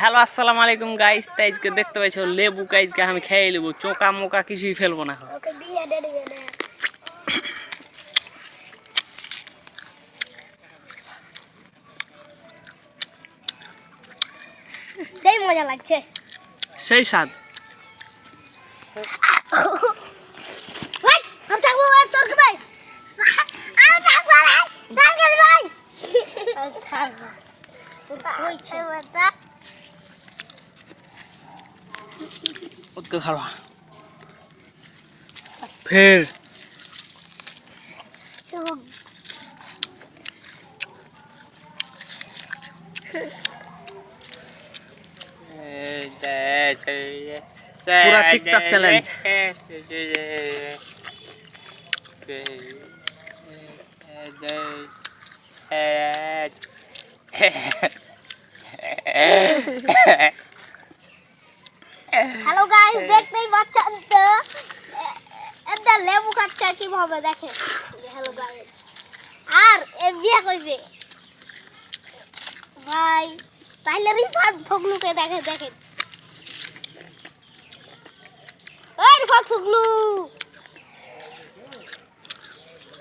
Hello আসসালামু আলাইকুম guys, আজকে দেখতে পাইছো লেবু আজকে আমি খেয়ে নেব, চোকা মোকা কিছুই ফেলবো না। সেই মজা লাগছে, সেই স্বাদ। उसको खड़ा फिर पूरा टिकटॉक चैलेंज। হ্যালো গাইস, দেখতেই পাচ্ছেন তো এটা লেবু খাচ্ছে কিভাবে দেখেন। হ্যালো গাইস, আর এই বিয়া কইবে ভাই, তাইলে রিফাত ফগলুকে দেখেন দেখেন। ওই রিফাত ফগলু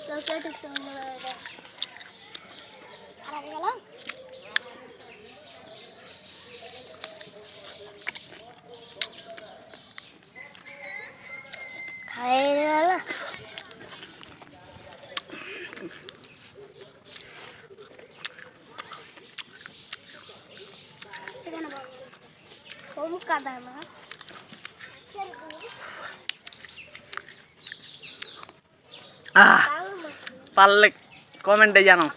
তো কেটে তো খারাপ গেল। পারলে কমেন্টে জানাও।